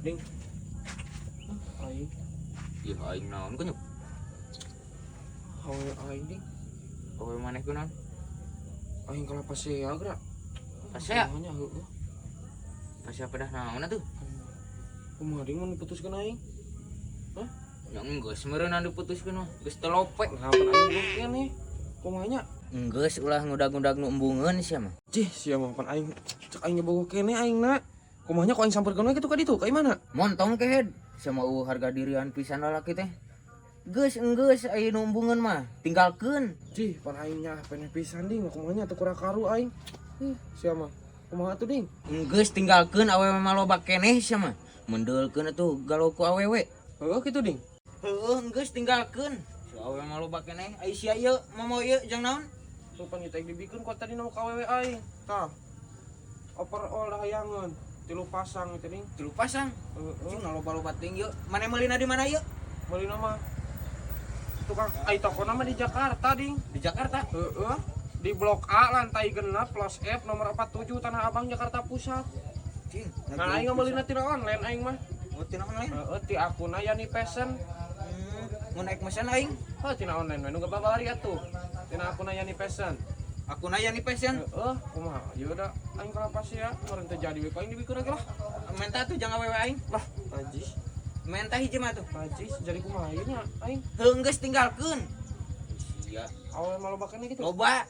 Ding. Aing. Iya aing naon kunyuk. Hawe aing ding. Kowe maneh kunaon? Aing kalau pasea geura. Pasea? Hanya heueuh. Pasea pedah naon atuh? Kumaha ding mun diputuskeun aing? Hah? Yang geus meureunna diputuskeun mah, geus teu lope. Nah, pan aing belum kene. Kumaha nya? Geus ulah ngudag-ngudag nu embungeun sia mah. Cih, sia mah pan aing cek aing bogoh kene aingna. Kumaha nya ku aing sampeurkeun we kitu ka ditu? Ka imana? Montong kehed sama harga dirian pisan lalaki teh. Geus enggeus aya nu embungeun mah, tinggalkeun. Cih, pan aing nya peneh pisan ding. Kumaha nya teu kura karu aing. Sia mah. Kumaha tuh ding? Enggeus tinggalkeun awewe mah loba keneh sia mah. Mendeulkeun atuh galau ku awewe. Heueuh kitu ding. Heueuh enggeus tinggalkeun. Si awewe mah loba keneh. Ai sia ieu momo ieu jeung naon? Rupan kita dibikeun ku tadi nu ka awewe aing. Tah. Overall hayangeun. 3 pasang itu ding. 3 pasang. Cing loba-loba ting ieu. Mane meulina di mana ieu? Meulina mah tukang ai tokona mah di Jakarta ding. Di Jakarta. Heeh. Di Blok A lantai genep plus F nomor 47 Tanah Abang Jakarta Pusat. Cing. Nah aing meulina tina online aing mah. Oh, tina online. Heeh, ti akunna Yani Fashion. Mun naik mesin aing. Heuh tina online we nu babari atuh. Tina akunna Yani Fashion. Aku naya nih passion. Heeh, kumaha? Ya udah aing kalapas ya, meureun teu jadi we ku aing dibikeun lagi lah. Menta tuh jangan wewe aing. Lah, najis. Menta hiji mah tuh. Najis jadi kumaha ieu nya aing? Heuh geus tinggalkeun. Sia. Awewe mah loba keneh kitu. Loba.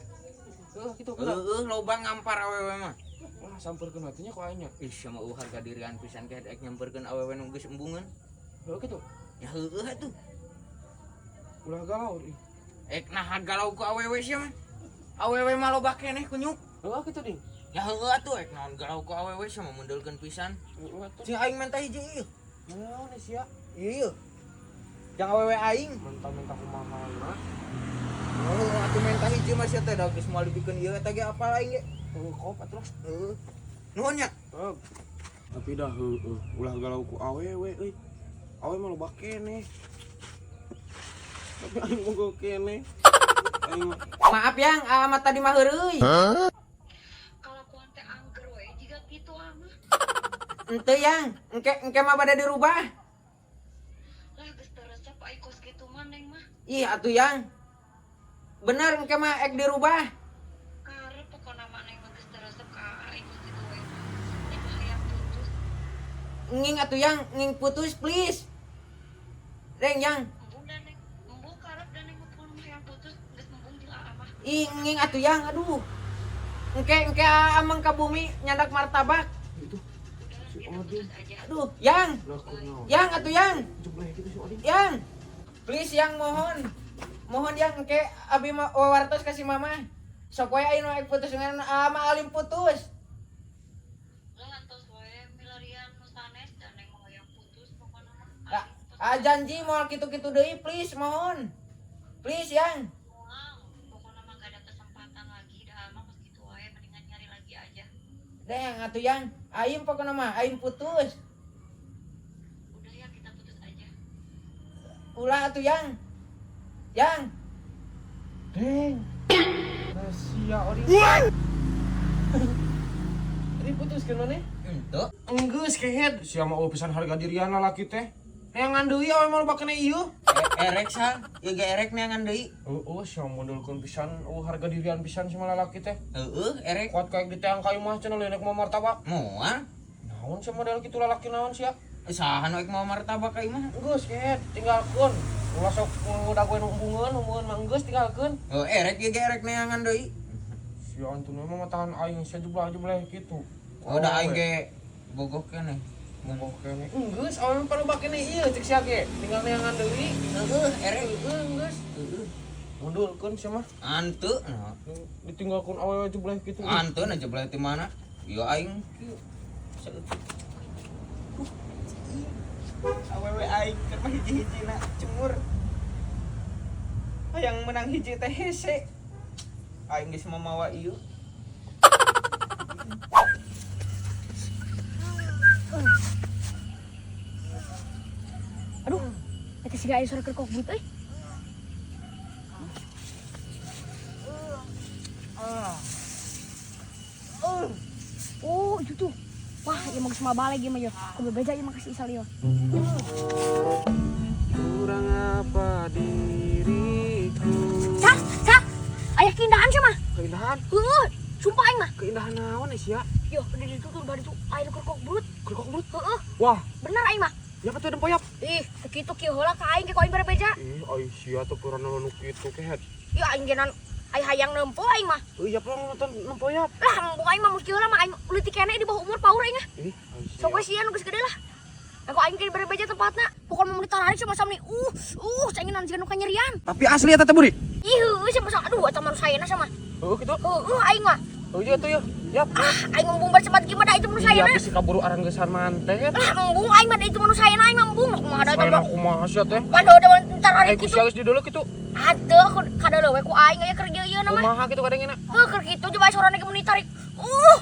Heuh kitu kuda. Heuh loba ngampar awewe mah. Wah, sampeurkeun hatinya ku aing nya. Ih, sama harga dirian pisan kayak ek nyamperkeun awewe nu geus embungeun. Heuh kitu. Ya heueuh atuh. Ulah galau ih. Ek nah galau ku awewe sia mah. Awewe mah loba keneh kunyuk. Heuh kitu ding. Ya heueuh atuh ek naon galau ku awewe sia mah mundeulkeun pisan. Heuh atuh. Cing aing menta hiji ieu. Naon sia? Ieu. Jang awewe aing. Mentah-mentah kumaha na. Oh, atuh menta hiji mah sia teh da geus moal dibikeun ieu eta ge apal aing ge. Heuh kop atuh. Heuh. Nuhun nya. Heuh. Tapi dah heueuh, ulah galau ku awewe euy. Awewe mah loba keneh. Tapi aing bogoh keneh. Aing mah Maaf yang amat tadi mah heureuy. Kalau kuan teh angker we jiga kitu mah. Henteu yang, engke mah bade dirubah. Lah geus teu resep ai kos kitu mah neng mah. Ih atuh yang. Bener engke mah ek dirubah. Karep pokona mah neng mah geus teu resep ka ai kos kitu we. Neng mah hayang putus. Nging atuh yang, nging putus please. Deng yang. Embung dan neng, embung karep dan neng mah pun hayang putus geus embung jeung mah. Ih nging atuh yang, aduh. Engke amang ka bumi nyandak martabak. itu Udah si kita Odin. putus aja. Aduh, yang. Lah kunaon? Yang atuh yang. Jebleh kitu si Odin. Yang. Please yang mohon. Mohon yang engke abi mah wawartos ka si mama. Sok we aya nu ek putus dengan ama alim putus. Lah antos we milarian nu sanes dan neng mah hayang putus pokona mah. Janji moal kitu-kitu deui please mohon. Please yang. Moal, pokona mah gak ada kesempatan lagi dah mah kos kitu wae mendingan nyari lagi aja. Deng atuh yang. Aing pokona mah aing putus. Udah ya kita putus aja. Ulah atuh yang. Yang. Deng. Rahasia Odin. Ini putuskeun maneh? Henteu. Enggeus kehed. Sia mah eueuh pisan harga dirian lalaki teh. Neangan deui awewe mah loba keneh ieu. Erek sal. Ieu ge erek neangan deui. Heueuh sia modelkeun pisan harga dirian pisan si lalaki teh. Heueuh erek. Kuat kayak diteang ka imah cenah leuneuk mau martabak. Moal. Naon sia model kitu lalaki naon sia? Saha nu ek mau martabak ka imah? Enggeus kehed tinggalkeun. Ulah sok ngudag we hubungeun mah enggeus tinggalkeun. Oh erek ieu ge erek neangan deui. Sia antun mah matahan aing sia jumlah-jumlah kitu. Oh da aing ge bogoh keneh. Ngomong kene. Enggeus awewe mah loba keneh ieu cek sia ge. Tinggal neangan deui. Heueuh erek. Heueuh enggeus. Heueuh. Mundulkeun sia mah. Anteu nah. Ditinggalkeun awewe jumlah kitu. Anteu na jebleh ti mana? Ieu aing kieu. Awewe aing keur mah hiji-hijina cemur. Hayang menang hiji teh hese. Aing geus mamawa ieu. Aduh, eta siga aya suara keur kokbut euy. Oh, itu tuh. Wah, ieu mah geus mah balik gimana yo. Aku bebeja ieu makasih isal yo. Kurang apa diriku? Cak. Aya keindahan sih mah. Keindahan? Heuh, sumpah aing mah. Keindahan naon sia? Yo, di ditu tuh bari tuh aya kerkok brut. Kerkok brut? Heeh, Wah, bener aing mah. ya atuh dempoyap. Ih, kitu kieu heula ka aing ke ku aing bebeja. Ai sia tuh purana nu kitu kehet. Yo aing genan aya hayang nempo aing mah. Ya pulang nonton dempoyap. Lah, mumpung aing mah musti heula mah aing leutik keneh di bawah umur paur aing ah. Ai Sok we sia nu geus gede lah. Aku aing ke bebeja tempatna. Pokoknya mau ditarik sama samni. Saingan jiga nu kanyerian. Tapi asli eta teh buri. Ih, heuh sama aduh eta manusiana sama. Oh gitu. Heuh, aing mah. Oh iya tuh ya. Yap. Aing ngembung bercepat gimana itu manusiana. Iya bisa kaburu arang gesan mantet. Lah, ngembung aing mah itu manusiana aing ngembung. Kumaha da Saya coba. kumaha sia teh. Pando da ditarik Ku kitu. siageus di dulu kitu. Aduh, aku kada lewe ku aing aya kerja ieu na mah. Kumaha kitu kadengina. Heuh, keur kitu coba sorana ge mun ditarik. Wah.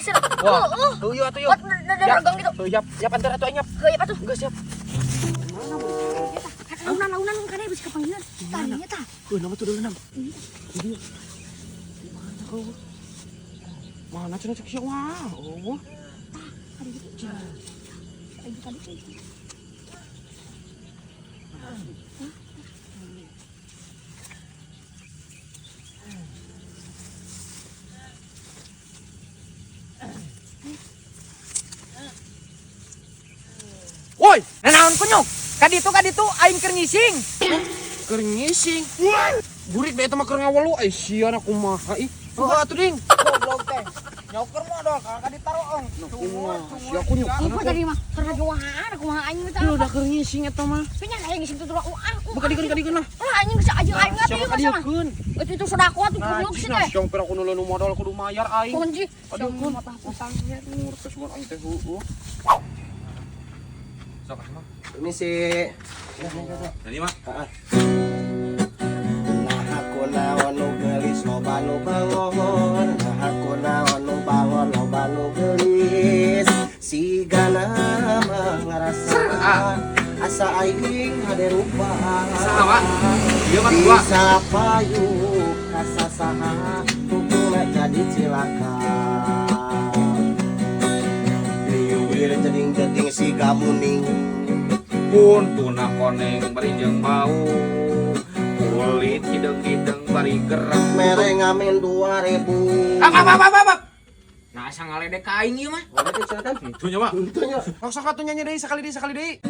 Cenah. Wah. Oh iya atuh ya. Buat dagang gitu. Oh yap, yap antar atuh anyap. Heuh, ya patuh. Geus siap. Launan kada bisa kepanggilan. Tadinya tah. Nama tuh dulu nam. Ini. Mana kau? Mana cenah cek sia wah. Oh. Ada gitu. Tadi. Woi, Nanaon kunyuk? Kaditu aing keur ngising. keur ngising. Burik da eta mah keur ngawelu ai sia na kumaha ih. Heuh atuh ding. Goblok teh. Nyoker modal ka ditaroong. Kumaha sia kunyuk. Ibu tadi mah karena juahan aku mah aing teh. Lu udah keur ngising eta mah. Pinya aing ngisi tutur aku Buka dikeun lah. Lah anjing geus aja aing atuh Siapa ieu mah. kadiekeun? Itu sedako atuh Nah, goblok sih cisna teh. siang pira kudu leunu modal kudu mayar aing. Kunci. Aduh, kun. Utang Ngurus mun aing teh heueuh. Sok mah. Ini si Jadi mah. nah aku naon nu geulis loba nu bangon, nah aku naon nu bangon loba nu geulis, sigana mah ngarasa asa aing hade rupa Saha? Ieu mah dua. bisa payung kasasaha tungtungna jadi cilaka liwir jeding-jeding si gamuning pun tuna koneng bari jeung bau kulit hideng-hideng bari gerak mere ngamen 2000 Apa. Nah, asa ngaledek ka aing ieu mah. Boleh silakan. itu nya mah Itunya. Sok atuh nyanyi deui sakali deui.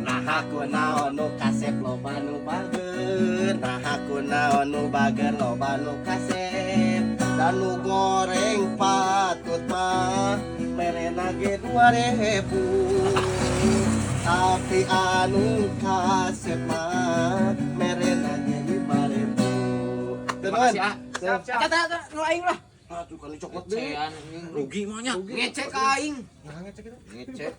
Nah aku naon nu kasep loba nu bager. Nah aku naon nu bager loba nu kasep. Dan nu goreng patut mah merena ge 2000. Tapi anu kasep mah merena ge 5000. Teman. Makasih, ah. Eta nu aing lah. Aduh kan coklat deh. Cean rugi mah nya ngecek ka aing. Nah ngecek itu. Ngecek.